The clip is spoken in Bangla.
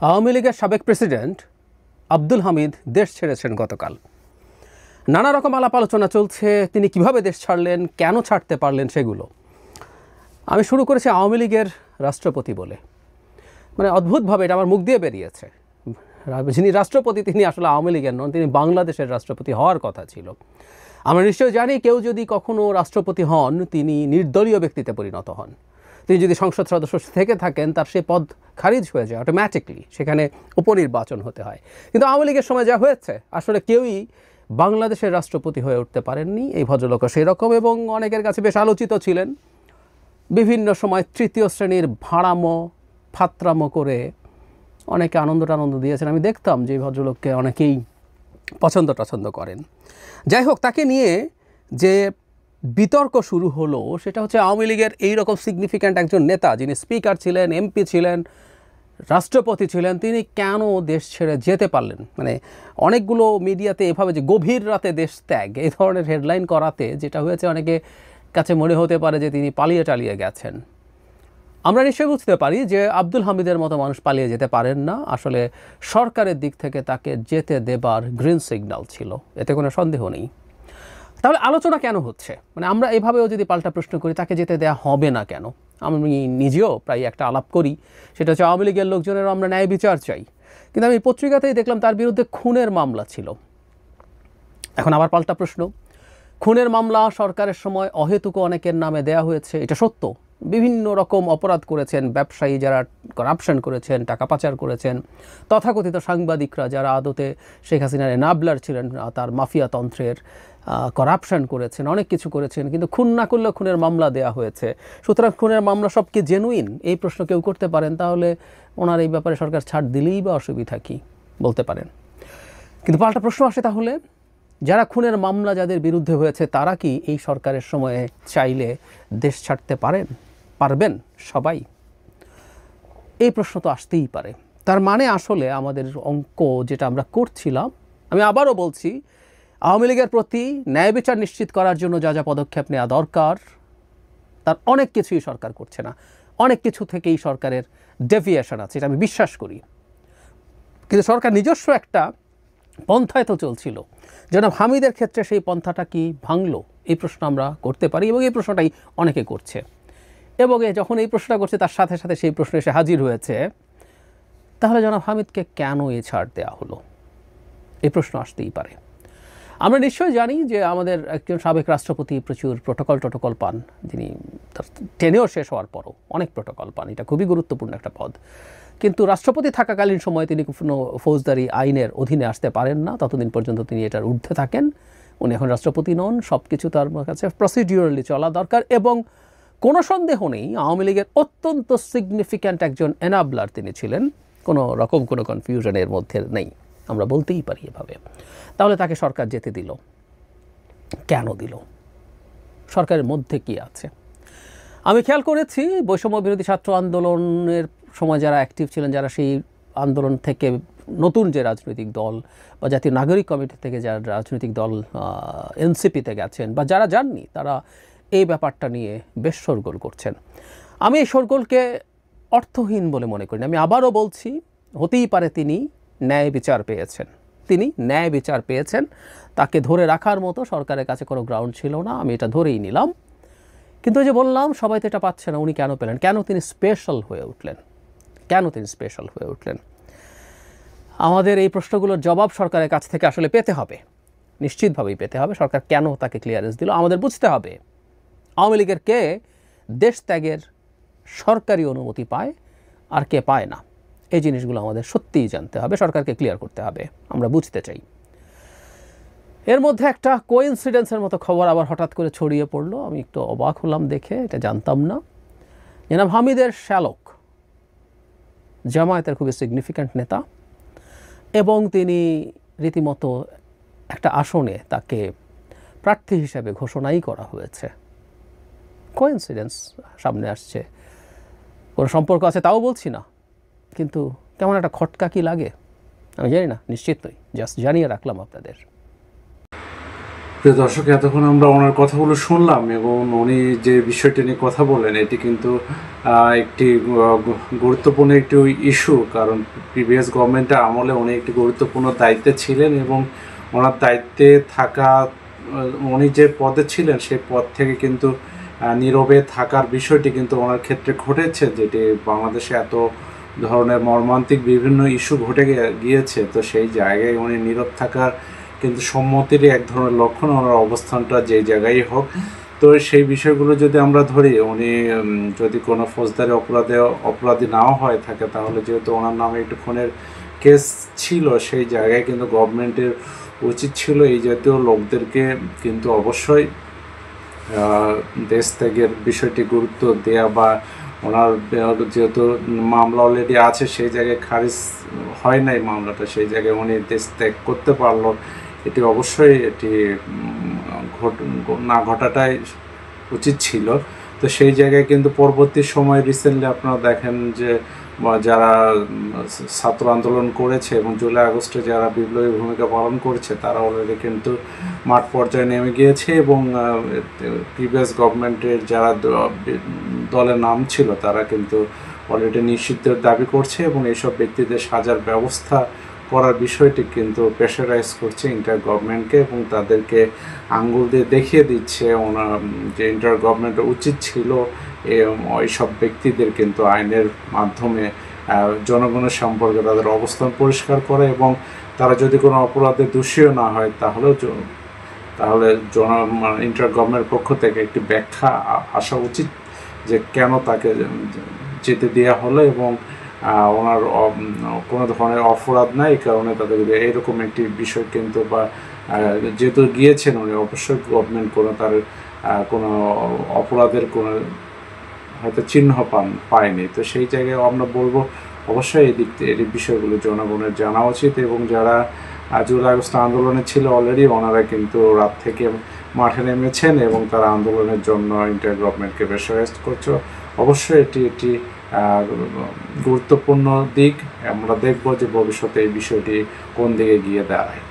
আওয়ামী লীগের সাবেক প্রেসিডেন্ট আব্দুল হামিদ দেশ ছেড়েছেন গতকাল। নানা রকম আলাপ আলোচনা চলছে, তিনি কিভাবে দেশ ছাড়লেন, কেন ছাড়তে পারলেন সেগুলো। আমি শুরু করেছি আওয়ামী লীগের রাষ্ট্রপতি বলে, মানে অদ্ভুতভাবে এটা আমার মুখ দিয়ে বেরিয়েছে। যিনি রাষ্ট্রপতি তিনি আসলে আওয়ামী লীগের নন, তিনি বাংলাদেশের রাষ্ট্রপতি হওয়ার কথা ছিল। আমরা নিশ্চয়ই জানি কেউ যদি কখনো রাষ্ট্রপতি হন তিনি নির্দলীয় ব্যক্তিতে পরিণত হন। তিনি যদি সংসদ সদস্য থেকে থাকেন তার সে পদ খারিজ হয়ে যায় অটোম্যাটিকলি, সেখানে উপনির্বাচন হতে হয়। কিন্তু আওয়ামী লীগের সময় যা হয়েছে, আসলে কেউই বাংলাদেশের রাষ্ট্রপতি হয়ে উঠতে পারেননি। এই ভদ্রলোকও সেই রকম, এবং অনেকের কাছে বেশ আলোচিত ছিলেন। বিভিন্ন সময় তৃতীয় শ্রেণীর ভাড়ামো ফাত্রামো করে অনেকে আনন্দ দিয়েছেন। আমি দেখতাম যে ভদ্রলোককে অনেকেই পছন্দ করেন। যাই হোক, তাকে নিয়ে যে বিতর্ক শুরু হলো সেটা হচ্ছে আওয়ামী লীগের এইরকম সিগনিফিক্যান্ট একজন নেতা, যিনি স্পিকার ছিলেন, এমপি ছিলেন, রাষ্ট্রপতি ছিলেন, তিনি কেন দেশ ছেড়ে যেতে পারলেন। মানে অনেকগুলো মিডিয়াতে এভাবে যে গভীর রাতে দেশ ত্যাগ এই ধরনের হেডলাইন করাতে যেটা হয়েছে, অনেকে কাছে মনে হতে পারে যে তিনি পালিয়ে টালিয়ে গেছেন। আমরা নিশ্চয়ই বুঝতে পারি যে আব্দুল হামিদের মতো মানুষ পালিয়ে যেতে পারেন না। আসলে সরকারের দিক থেকে তাকে যেতে দেবার গ্রিন সিগন্যাল ছিল, এতে কোনো সন্দেহ নেই। তাহলে আলোচনা কেন হচ্ছে? মানে আমরা এভাবেও যদি পাল্টা প্রশ্ন করি, তাকে যেতে দেওয়া হবে না কেন? আমি নিজেও প্রায় একটা আলাপ করি, সেটা হচ্ছে আওয়ামী লীগের লোকজনেরও আমরা ন্যায় বিচার চাই। কিন্তু আমি পত্রিকাতেই দেখলাম তার বিরুদ্ধে খুনের মামলা ছিল। এখন আবার পাল্টা প্রশ্ন, খুনের মামলা সরকারের সময় অহেতুক অনেকের নামে দেয়া হয়েছে, এটা সত্য। বিভিন্ন রকম অপরাধ করেছেন ব্যবসায়ী, যারা করাপশন করেছেন, টাকা পাচার করেছেন, তথাকথিত সাংবাদিকরা যারা আদতে শেখ হাসিনার এনাবলার ছিলেন, তার মাফিয়া তন্ত্রের করাপশন করেছেন, অনেক কিছু করেছেন, কিন্তু খুন না করলেও খুনের মামলা দেয়া হয়েছে। সুতরাং খুনের মামলা সব কি জেনুইন? এই প্রশ্ন কেউ করতে পারেন। তাহলে ওনার এই ব্যাপারে সরকার ছাড় দিলেই বা অসুবিধা কী বলতে পারেন। কিন্তু পাল্টা প্রশ্ন আসে, তাহলে যারা খুনের মামলা যাদের বিরুদ্ধে হয়েছে তারা কি এই সরকারের সময়ে চাইলে দেশ ছাড়তে পারবেন সবাই? এই প্রশ্ন তো আসতেই পারে। তার মানে আসলে আমাদের অঙ্ক যেটা আমরা করছিলাম, আমি আবারও বলছি, আওয়ামী লীগের প্রতি ন্যায় বিচার নিশ্চিত করার জন্য যা যা পদক্ষেপ নেওয়া দরকার তার অনেক কিছুই সরকার করছে না। অনেক কিছু থেকেই সরকারের ডেভিয়েশন আছে, এটা আমি বিশ্বাস করি। কিন্তু সরকার নিজস্ব একটা পন্থায় তো চলছিল। যেন হামিদের ক্ষেত্রে সেই পন্থাটা কি ভাঙলো, এই প্রশ্ন আমরা করতে পারি, এবং এই প্রশ্নটাই অনেকে করছে। এবং যখন এই প্রশ্নটা করছে তার সাথে সাথে সেই প্রশ্ন এসে হাজির হয়েছে, তাহলে জনাব হামিদকে কেন এই ছাড় দেওয়া হলো, এই প্রশ্ন আসতেই পারে। আমরা নিশ্চয়ই জানি যে আমাদের একজন সাবেক রাষ্ট্রপতি প্রচুর প্রোটোকল পান, যিনি তার টেনিওর শেষ হওয়ার পরও অনেক প্রোটোকল পান। এটা খুবই গুরুত্বপূর্ণ একটা পদ। কিন্তু রাষ্ট্রপতি থাকাকালীন সময়ে তিনি কোনো ফৌজদারি আইনের অধীনে আসতে পারেন না, ততদিন পর্যন্ত তিনি এটার ঊর্ধ্বে থাকেন। উনি এখন রাষ্ট্রপতি নন, সব কিছু তার কাছে প্রসিডিউরালি চলা দরকার। এবং কোনো সন্দেহ নেই আওয়ামী লীগের অত্যন্ত সিগনিফিক্যান্ট একজন এনাবলার তিনি ছিলেন, কোনো রকম কোনো কনফিউশনের মধ্যে নেই, আমরা বলতেই পারি এভাবে। তাহলে তাকে সরকার যেতে দিল, কেন দিল? সরকারের মধ্যে কি আছে? আমি খেয়াল করেছি বৈষম্য বিরোধী ছাত্র আন্দোলনের সময় যারা অ্যাক্টিভ ছিলেন, যারা সেই আন্দোলন থেকে নতুন যে রাজনৈতিক দল বা জাতীয় নাগরিক কমিটি থেকে যারা রাজনৈতিক দল এনসিপিতে গেছেন বা যারা যাননি, তারা এই ব্যাপারটা নিয়ে বেশ শোরগোল করছেন। আমি এই শোরগোলকে অর্থহীন বলে মনে করি না। আমি আবারও বলছি, হতেই পারে তিনি ন্যায় বিচার পেয়েছেন, তাকে ধরে রাখার মতো সরকারের কাছে কোনো গ্রাউন্ড ছিল না, আমি এটা ধরেই নিলাম। কিন্তু ওই যে বললাম, সবাই তো এটা পাচ্ছে না, উনি কেন পেলেন? কেন তিনি স্পেশাল হয়ে উঠলেন? আমাদের এই প্রশ্নগুলোর জবাব সরকারের কাছ থেকে আসলে পেতে হবে, নিশ্চিতভাবেই পেতে হবে। সরকার কেন তাকে ক্লিয়ারেন্স দিল আমাদের বুঝতে হবে। আওয়ামী লীগের কে দেশ ত্যাগের সরকারি অনুমতি পায় আর কে পায় না, এই জিনিসগুলো আমাদের সত্যিই জানতে হবে, সরকারকে ক্লিয়ার করতে হবে, আমরা বুঝতে চাই। এর মধ্যে একটা কোইন্সিডেন্সের মতো খবর আবার হঠাৎ করে ছড়িয়ে পড়লো, আমি একটু অবাক হলাম দেখে, এটা জানতাম না। জনাব হামিদের শ্যালক জামায়াতের খুবই সিগনিফিক্যান্ট নেতা, এবং তিনি রীতিমতো একটা আসনে তাকে প্রার্থী হিসেবে ঘোষণাই করা হয়েছে। কোইন্সিডেন্স সামনে আসছে, কোনো সম্পর্ক আছে তাও বলছি না, কিন্তু কেমন একটা খটকা কি লাগে আমি জানি না, নিশ্চিত নই, জাস্ট জানিয়ে রাখলাম আপনাদের। প্রিয় দর্শক, এতক্ষণ আমরা ওনার কথাগুলো শুনলাম এবং উনি যে বিষয়টি নিয়ে কথা বললেন এটি কিন্তু একটি গুরুত্বপূর্ণ একটি ইস্যু। কারণ প্রিভিয়াস গভর্নমেন্টের আমলে উনি একটি গুরুত্বপূর্ণ দায়িত্বে ছিলেন এবং ওনার দায়িত্বে থাকা, উনি যে পদে ছিলেন সেই পদ থেকে কিন্তু নীরবে থাকার বিষয়টি কিন্তু ওনার ক্ষেত্রে ঘটেছে, যেটি বাংলাদেশে এত ধরনের মর্মান্তিক বিভিন্ন ইস্যু ঘটে গিয়েছে। তো সেই জায়গায় উনি নীরব থাকার কিন্তু সম্মতিরই এক ধরনের লক্ষণ, ওনার অবস্থানটা যে জায়গায় হোক। তো সেই বিষয়গুলো যদি আমরা ধরি, উনি যদি কোনো ফৌজদারি অপরাধী নাও হয়ে থাকে, তাহলে যেহেতু ওনার নামে একটু খুনের কেস ছিল, সেই জায়গায় কিন্তু গভর্নমেন্টের উচিত ছিল এই জাতীয় লোকদেরকে কিন্তু অবশ্যই দেশ ত্যাগের বিষয়টি গুরুত্ব দেয়া, বা ওনার যেহেতু মামলা অলরেডি আছে সেই জায়গায় খারিজ হয় নাই মামলাটা, সেই জায়গায় উনি দেশ ত্যাগ করতে পারলো, এটি অবশ্যই এটি না ঘটাটাই উচিত ছিল। তো সেই জায়গায় কিন্তু পরবর্তী সময় রিসেন্টলি আপনারা দেখেন যে যারা ছাত্র আন্দোলন করেছে এবং জুলাই আগস্টে যারা বিপ্লবী ভূমিকা পালন করেছে, তারা অলরেডি কিন্তু মাঠ পর্যায়ে নেমে গিয়েছে এবং প্রিভিয়াস গভর্নমেন্টের যারা দলের নাম ছিল তারা কিন্তু অলরেডি নিষিদ্ধের দাবি করছে এবং এইসব ব্যক্তিদের সাজার ব্যবস্থা করার বিষয়টি কিন্তু প্রেশারাইজ করছে ইন্টার গভর্নমেন্টকে এবং তাদেরকে আঙ্গুল দিয়ে দেখিয়ে দিচ্ছে ওনার যে ইন্টার গভর্নমেন্টের উচিত ছিল এইসব ব্যক্তিদের কিন্তু আইনের মাধ্যমে জনগণের সম্পর্কে তাদের অবস্থান পরিষ্কার করে এবং তারা যদি কোনো অপরাধে দোষীও না হয় তাহলে ইন্টার গভর্নমেন্টের পক্ষ থেকে একটি ব্যাখ্যা আসা উচিত যে কেন তাকে যেতে দেওয়া হলো এবং ওনার কোনো ধরনের অপরাধ নাই, এই কারণে তাদেরকে এইরকম একটি বিষয় কিন্তু, বা যেহেতু গিয়েছেন উনি, অবশ্যই গভর্নমেন্ট কোনো তার কোনো অপরাধের কোনো হয়তো চিহ্ন পায়নি। তো সেই জায়গায় আমরা বলবো অবশ্যই এই বিষয়গুলো জনগণের জানা উচিত এবং যারা জুলাই আগস্ট আন্দোলনে ছিল অলরেডি, ওনারা কিন্তু রাত থেকে মাঠে নেমেছেন এবং তারা আন্দোলনের জন্য ইন্টার গভর্নমেন্টকে প্রেশারাইজ করছে। অবশ্যই এটি গুরুত্বপূর্ণ দিক। আমরা দেখব যে ভবিষ্যতে এই বিষয়টি কোন দিকে গিয়ে দাঁড়ায়।